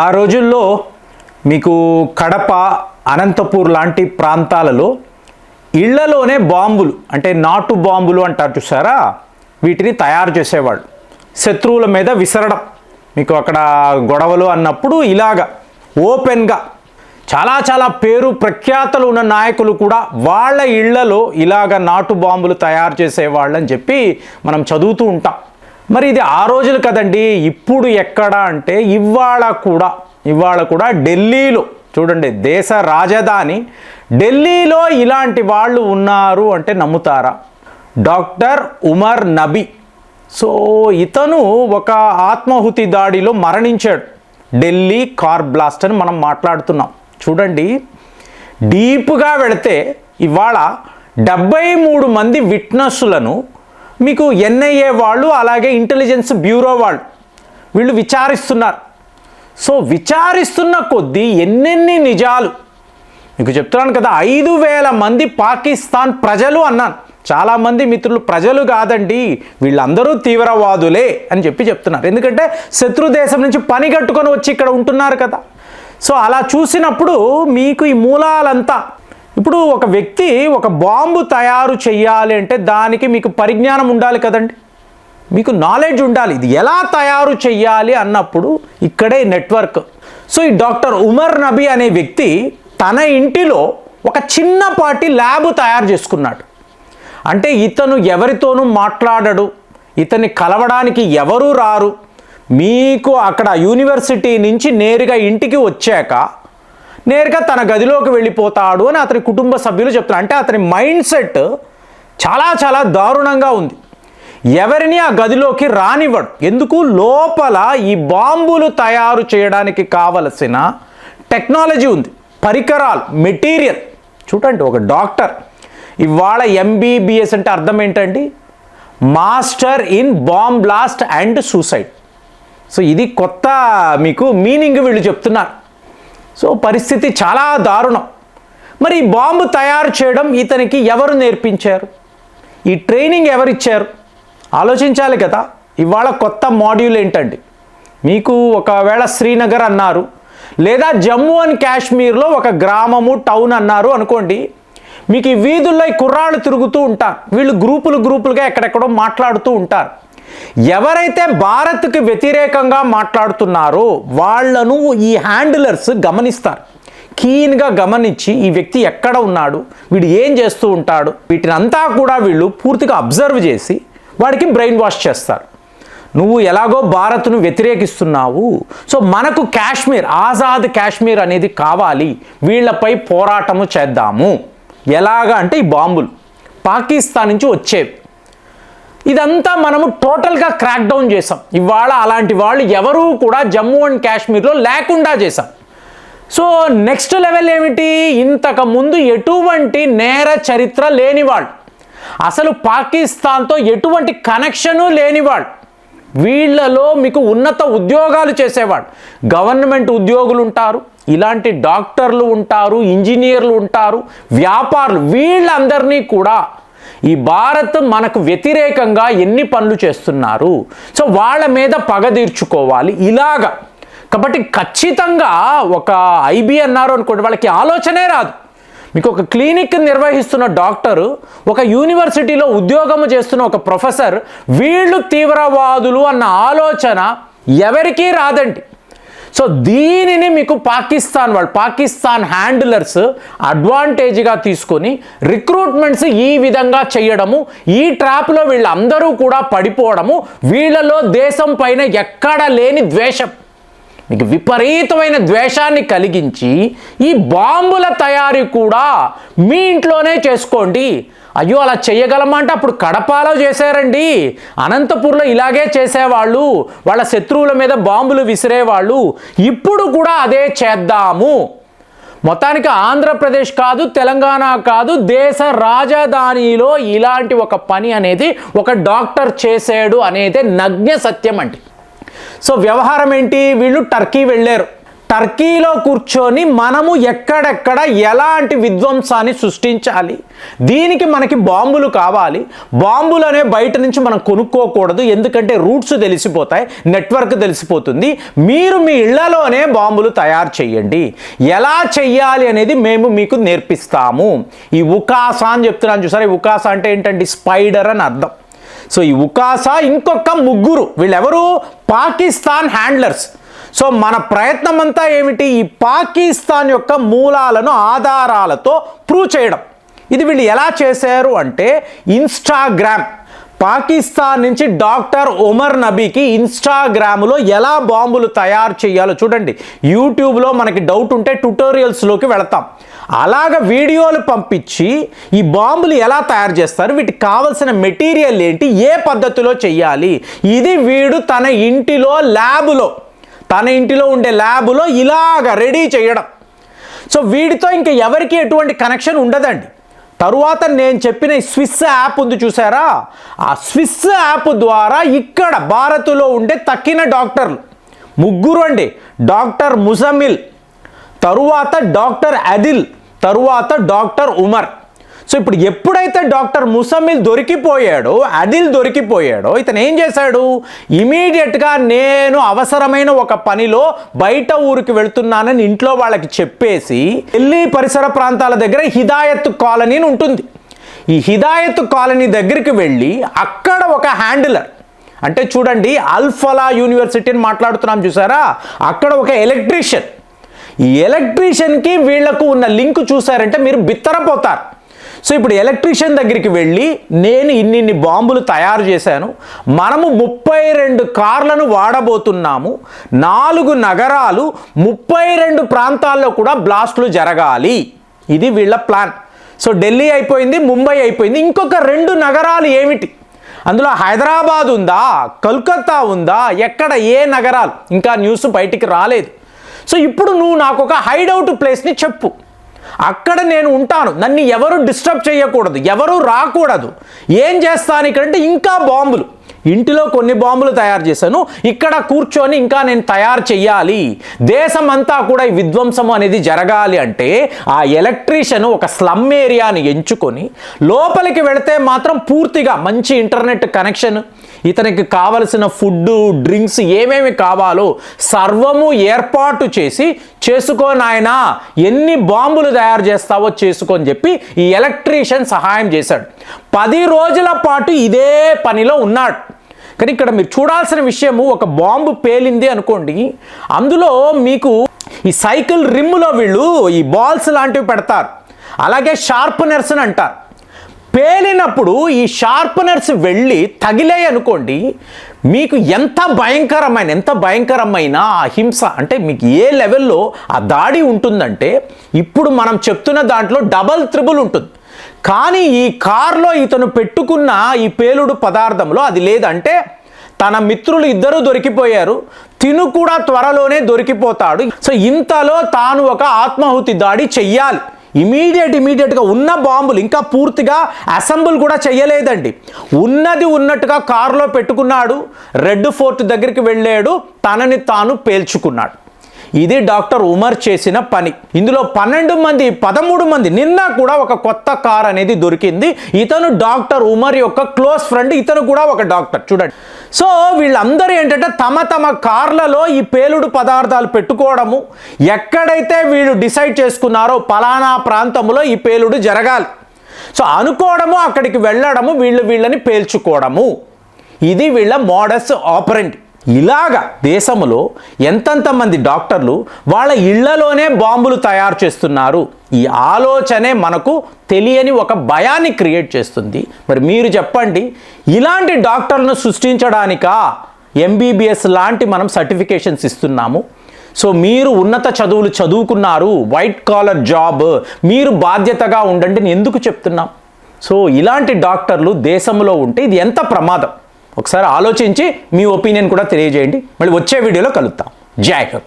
ఆ రోజుల్లో మీకు కడప, అనంతపూర్ లాంటి ప్రాంతాలలో ఇళ్లలోనే బాంబులు, అంటే నాటు బాంబులు అంటారు చూసారా, వీటిని తయారు చేసేవాళ్ళు. శత్రువుల మీద విసరడం, మీకు అక్కడ గొడవలు అన్నప్పుడు ఇలాగా ఓపెన్గా చాలా పేరు ప్రఖ్యాతలు ఉన్న నాయకులు కూడా వాళ్ళ ఇళ్లలో ఇలాగ నాటు బాంబులు తయారు చేసేవాళ్ళని చెప్పి మనం చదువుతూ ఉంటాం. మరి ఇది ఆ రోజులు కదండి. ఇప్పుడు ఎక్కడ అంటే ఇవాళ కూడా ఢిల్లీలో చూడండి, దేశ రాజధాని ఢిల్లీలో ఇలాంటి వాళ్ళు ఉన్నారు అంటే నమ్ముతారా? డాక్టర్ ఉమర్ నబీ. సో ఇతను ఒక ఆత్మాహుతి దాడిలో మరణించాడు. ఢిల్లీ కార్ బ్లాస్ట్ అని మనం మాట్లాడుతున్నాం. చూడండి, డీప్గా వెళితే ఇవాళ 73 మంది విట్నెస్లను మీకు ఎన్ఐఏ వాళ్ళు, అలాగే ఇంటెలిజెన్స్ బ్యూరో వాళ్ళు వీళ్ళు విచారిస్తున్నారు. సో విచారిస్తున్న కొద్దీ ఎన్నెన్ని నిజాలు మీకు చెప్తున్నాను కదా. 5,000 మంది పాకిస్తాన్ ప్రజలు అన్నాను. చాలామంది మిత్రులు ప్రజలు కాదండి, వీళ్ళందరూ తీవ్రవాదులే అని చెప్తున్నారు. ఎందుకంటే శత్రు దేశం నుంచి పని కట్టుకొని వచ్చి ఇక్కడ ఉంటున్నారు కదా. సో అలా చూసినప్పుడు మీకు ఈ మూలాలంతా, ఇప్పుడు ఒక వ్యక్తి ఒక బాంబు తయారు చేయాలి అంటే దానికి మీకు పరిజ్ఞానం ఉండాలి కదండి, మీకు నాలెడ్జ్ ఉండాలి. ఇది ఎలా తయారు చేయాలి అన్నప్పుడు ఇక్కడే నెట్వర్క్. సో ఈ డాక్టర్ ఉమర్ నబీ అనే వ్యక్తి తన ఇంటిలో ఒక చిన్నపాటి ల్యాబ్ తయారు చేసుకున్నాడు. అంటే ఇతను ఎవరితోనూ మాట్లాడడు, ఇతన్ని కలవడానికి ఎవరూ రారు. మీకు అక్కడ యూనివర్సిటీ నుంచి నేరుగా ఇంటికి వచ్చాక నేరుగా తన గదిలోకి వెళ్ళిపోతాడు అని అతని కుటుంబ సభ్యులు చెప్తున్నారు. అంటే అతని మైండ్ సెట్ చాలా దారుణంగా ఉంది. ఎవరిని ఆ గదిలోకి రానివ్వడు. ఎందుకు? లోపల ఈ బాంబులు తయారు చేయడానికి కావలసిన టెక్నాలజీ ఉంది, పరికరాలు, మెటీరియల్. చూడండి, ఒక డాక్టర్ ఇవాళ MBBS అంటే అర్థం ఏంటండి? Master in bomb blast and suicide. So ఇది కొత్త మీకు మీనింగ్ వీళ్ళు చెప్తున్నారు. సో పరిస్థితి చాలా దారుణం. మరి ఈ బాంబు తయారు చేయడం ఇతనికి ఎవరు నేర్పించారు? ఈ ట్రైనింగ్ ఎవరిచ్చారు? ఆలోచించాలి కదా. ఇవాళ కొత్త మాడ్యూల్ ఏంటండి? మీకు ఒకవేళ శ్రీనగర్ అన్నారు, లేదా జమ్మూ అండ్ కాశ్మీర్లో ఒక గ్రామము, టౌన్ అన్నారు అనుకోండి. మీకు ఈ వీధుల్లో ఈ కుర్రాళ్ళు తిరుగుతూ ఉంటారు. వీళ్ళు గ్రూపులుగా ఎక్కడెక్కడో మాట్లాడుతూ ఉంటారు. ఎవరైతే భారత్కి వ్యతిరేకంగా మాట్లాడుతున్నారో వాళ్లను ఈ హ్యాండిలర్స్ గమనిస్తారు. కీన్గా గమనించి ఈ వ్యక్తి ఎక్కడ ఉన్నాడు, వీడు ఏం చేస్తూ ఉంటాడు, వీటిని అంతా కూడా వీళ్ళు పూర్తిగా అబ్జర్వ్ చేసి వాడికి బ్రెయిన్ వాష్ చేస్తారు. నువ్వు ఎలాగో భారత్ను వ్యతిరేకిస్తున్నావు, సో మనకు కాశ్మీర్, ఆజాద్ కాశ్మీర్ అనేది కావాలి, వీళ్లపై పోరాటము చేద్దాము. ఎలాగా అంటే ఈ బాంబులు పాకిస్తాన్ నుంచి వచ్చేవి. ఇదంతా మనము టోటల్గా క్రాక్ డౌన్ చేసాం. ఇవాళ అలాంటి వాళ్ళు ఎవరూ కూడా జమ్మూ అండ్ కాశ్మీర్లో లేకుండా చేసాం. సో నెక్స్ట్ లెవెల్ ఏమిటి? ఇంతకు ముందు ఎటువంటి నేర చరిత్ర లేనివాళ్ళు, అసలు పాకిస్తాన్తో ఎటువంటి కనెక్షను లేనివాళ్ళు, వీళ్ళలో మీకు ఉన్నత ఉద్యోగాలు చేసేవాడు, గవర్నమెంట్ ఉద్యోగులు ఉంటారు, ఇలాంటి డాక్టర్లు ఉంటారు, ఇంజనీర్లు ఉంటారు, వ్యాపారులు, వీళ్ళందరినీ కూడా ఈ భారత్ మనకు వ్యతిరేకంగా ఎన్ని పనులు చేస్తున్నారు, సో వాళ్ళ మీద పగ తీర్చుకోవాలి ఇలాగా. కాబట్టి ఖచ్చితంగా ఒక IB అన్నారు అనుకోండి, వాళ్ళకి ఆలోచనే రాదు. మీకు ఒక క్లినిక్ నిర్వహిస్తున్న డాక్టరు, ఒక యూనివర్సిటీలో ఉద్యోగము చేస్తున్న ఒక ప్రొఫెసర్, వీళ్ళు తీవ్రవాదులు అన్న ఆలోచన ఎవరికీ రాదండి. సో దీనిని మీకు పాకిస్తాన్ హ్యాండిలర్స్ అడ్వాంటేజ్గా తీసుకొని రిక్రూట్మెంట్స్ ఈ విధంగా చేయడము, ఈ ట్రాప్లో వీళ్ళందరూ కూడా పడిపోవడము, వీళ్ళలో దేశం పైన ఎక్కడ లేని ద్వేషం, మీకు విపరీతమైన ద్వేషాన్ని కలిగించి ఈ బాంబుల తయారీ కూడా మీ ఇంట్లోనే చేసుకోండి. అయ్యో అలా చేయగలమా అంటే అప్పుడు కడపలో చేశారండి, అనంతపూర్లో ఇలాగే చేసేవాళ్ళు, వాళ్ళ శత్రువుల మీద బాంబులు విసిరేవాళ్ళు, ఇప్పుడు కూడా అదే చేద్దాము. మొత్తానికి ఆంధ్రప్రదేశ్ కాదు, తెలంగాణ కాదు, దేశ రాజధానిలో ఇలాంటి ఒక పని అనేది ఒక డాక్టర్ చేశాడు అనేదే నగ్న సత్యం అండి. సో వ్యవహారం ఏంటి? వీళ్ళు టర్కీ వెళ్ళారు. టర్కీలో కూర్చొని మనము ఎక్కడెక్కడ ఎలాంటి విధ్వంసాన్ని సృష్టించాలి, దీనికి మనకి బాంబులు కావాలి. బాంబులు అనే బయట నుంచి మనం కొనుక్కోకూడదు, ఎందుకంటే రూట్స్ తెలిసిపోతాయి, నెట్వర్క్ తెలిసిపోతుంది. మీరు మీ ఇళ్లలోనే బాంబులు తయారు చేయండి. ఎలా చెయ్యాలి అనేది మేము మీకు నేర్పిస్తాము. ఈ ఉకాసా అని చెప్తున్నాను చూసారా, ఈ ఉకాసా అంటే ఏంటంటే స్పైడర్ అని అర్థం. సో ఈ ఉకాసా ఇంకొక ముగ్గురు, వీళ్ళెవరు? పాకిస్తాన్ హ్యాండ్లర్స్. సో మన ప్రయత్నం అంతా ఏమిటి? ఈ పాకిస్తాన్ యొక్క మూలాలను ఆధారాలతో ప్రూవ్ చేయడం. ఇది వీళ్ళు ఎలా చేశారు అంటే ఇన్స్టాగ్రామ్, పాకిస్తాన్ నుంచి డాక్టర్ ఒమర్ నబీకి ఇన్స్టాగ్రామ్లో ఎలా బాంబులు తయారు చేయాలో చూడండి. యూట్యూబ్లో మనకి డౌట్ ఉంటే ట్యుటోరియల్స్లోకి వెళతాం. అలాగ వీడియోలు పంపించి ఈ బాంబులు ఎలా తయారు చేస్తారు, వీటికి కావలసిన మెటీరియల్ ఏంటి, ఏ పద్ధతిలో చెయ్యాలి, ఇది వీడు తన ఇంటిలో ల్యాబులో, తన ఇంటిలో ఉండే ల్యాబులో ఇలాగ రెడీ చేయడం. సో వీడితో ఇంకా ఎవరికి ఎటువంటి కనెక్షన్ ఉండదండి. తరువాత నేను చెప్పిన స్విస్ యాప్ ఉంది చూసారా, ఆ స్విస్ యాప్ ద్వారా ఇక్కడ భారత్లో ఉండే తక్కిన డాక్టర్లు ముగ్గురు అండి, డాక్టర్ ముజమిల్, తరువాత డాక్టర్ అదిల్, తరువాత డాక్టర్ ఉమర్. సో ఇప్పుడు ఎప్పుడైతే డాక్టర్ ముసమిల్ దొరికిపోయాడో, అదిల్ దొరికిపోయాడో, ఇతను ఏం చేశాడు? ఇమీడియట్గా నేను అవసరమైన ఒక పనిలో బయట ఊరికి వెళ్తున్నానని ఇంట్లో వాళ్ళకి చెప్పేసి ఢిల్లీ పరిసర ప్రాంతాల దగ్గర హిదాయత్ కాలనీ అని ఉంటుంది. ఈ హిదాయత్ కాలనీ దగ్గరికి వెళ్ళి అక్కడ ఒక హ్యాండిలర్, అంటే చూడండి అల్ఫలా యూనివర్సిటీ అని మాట్లాడుతున్నాం చూసారా, అక్కడ ఒక ఎలక్ట్రీషియన్. ఈ ఎలక్ట్రీషియన్కి వీళ్లకు ఉన్న లింక్ చూసారంటే మీరు బిత్తరపోతారు. సో ఇప్పుడు ఎలక్ట్రీషియన్ దగ్గరికి వెళ్ళి నేను ఇన్ని బాంబులు తయారు చేశాను, మనము 32 కార్లను వాడబోతున్నాము, 4 నగరాలు 32 ప్రాంతాల్లో కూడా బ్లాస్టులు జరగాలి, ఇది వీళ్ళ ప్లాన్. సో ఢిల్లీ అయిపోయింది, ముంబై అయిపోయింది, ఇంకొక 2 నగరాలు ఏమిటి? అందులో హైదరాబాద్ ఉందా, కల్కత్తా ఉందా, ఎక్కడ ఏ నగరాలు ఇంకా న్యూస్ బయటికి రాలేదు. సో ఇప్పుడు నువ్వు నాకు ఒక హైడౌట్ ప్లేస్ని చెప్పు, అక్కడ నేను ఉంటాను, నన్ను ఎవరు డిస్టర్బ్ చేయకూడదు, ఎవరు రాకూడదు. ఏం చేస్తాను ఇక్కడంటే ఇంకా బాంబులు, ఇంటిలో కొన్ని బాంబులు తయారు చేశాను, ఇక్కడ కూర్చొని ఇంకా నేను తయారు చెయ్యాలి. దేశం అంతా కూడా ఈ విధ్వంసం అనేది జరగాలి అంటే ఆ ఎలక్ట్రీషియన్ ఒక స్లమ్ ఏరియాని ఎంచుకొని లోపలికి వెళితే మాత్రం పూర్తిగా మంచి ఇంటర్నెట్ కనెక్షన్, ఇతనికి కావలసిన ఫుడ్ డ్రింక్స్ ఏమేమి కావాలో సర్వము ఏర్పాటు చేసి చేసుకో నాయనా, ఎన్ని బాంబులు తయారు చేస్తావో చేసుకొని చెప్పి ఈ ఎలక్ట్రీషియన్ సహాయం చేశాడు. 10 రోజుల పాటు ఇదే పనిలో ఉన్నాడు. కానీ ఇక్కడ మీరు చూడాల్సిన విషయము, ఒక బాంబు పేలింది అనుకోండి, అందులో మీకు ఈ సైకిల్ రిమ్ములో వీళ్ళు ఈ బాల్స్ లాంటివి పెడతారు, అలాగే షార్పనర్స్ అని అంటారు. పేలినప్పుడు ఈ షార్పనర్స్ వెళ్ళి తగిలాయి అనుకోండి, మీకు ఎంత భయంకరమైన ఆ హింస అంటే మీకు ఏ లెవెల్లో ఆ దాడి ఉంటుందంటే, ఇప్పుడు మనం చెప్తున్న దాంట్లో డబల్ త్రిబుల్ ఉంటుంది. కానీ ఈ కార్లో ఇతను పెట్టుకున్న ఈ పేలుడు పదార్థంలో అది లేదంటే తన మిత్రులు ఇద్దరు దొరికిపోయారు, తిను కూడా త్వరలోనే దొరికిపోతాడు. సో ఇంతలో తాను ఒక ఆత్మాహుతి దాడి చెయ్యాలి. ఇమీడియట్గా ఉన్న బాంబులు ఇంకా పూర్తిగా అసెంబుల్ కూడా చెయ్యలేదండి, ఉన్నది ఉన్నట్టుగా కారులో పెట్టుకున్నాడు, రెడ్ ఫోర్ట్ దగ్గరికి వెళ్ళాడు, తనని తాను పేల్చుకున్నాడు. ఇది డాక్టర్ ఉమర్ చేసిన పని. ఇందులో 13 మంది, నిన్న కూడా ఒక కొత్త కార్ అనేది దొరికింది. ఇతను డాక్టర్ ఉమర్ యొక్క క్లోజ్ ఫ్రెండ్, ఇతను కూడా ఒక డాక్టర్. చూడండి, సో వీళ్ళందరూ ఏంటంటే తమ కార్లలో ఈ పేలుడు పదార్థాలు పెట్టుకోవడము, ఎక్కడైతే వీళ్ళు డిసైడ్ చేసుకున్నారో పలానా ప్రాంతంలో ఈ పేలుడు జరగాలి, సో అనుకోవడము, అక్కడికి వెళ్ళడము, వీళ్ళని పేల్చుకోవడము, ఇది వీళ్ళ మోడస్ ఆపరెండి. ఇలాగా దేశంలో ఎంతెంతమంది డాక్టర్లు వాళ్ళ ఇళ్లలోనే బాంబులు తయారు చేస్తున్నారు. ఈ ఆలోచనే మనకు తెలియని ఒక భయాన్ని క్రియేట్ చేస్తుంది. మరి మీరు చెప్పండి, ఇలాంటి డాక్టర్లను సృష్టించడానికా ఎంబీబీఎస్ లాంటి మనం సర్టిఫికేషన్స్ ఇస్తున్నాము? సో మీరు ఉన్నత చదువులు చదువుకున్నారు, వైట్ కాలర్ జాబ్, మీరు బాధ్యతగా ఉండండి అని ఎందుకు చెప్తున్నాం? సో ఇలాంటి డాక్టర్లు దేశంలో ఉంటే ఇది ఎంత ప్రమాదం? ఒకసారి ఆలోచించి మీ ఒపీనియన్ కూడా తెలియజేయండి. మళ్ళీ వచ్చే వీడియోలో కలుద్దాం. జై హింద్.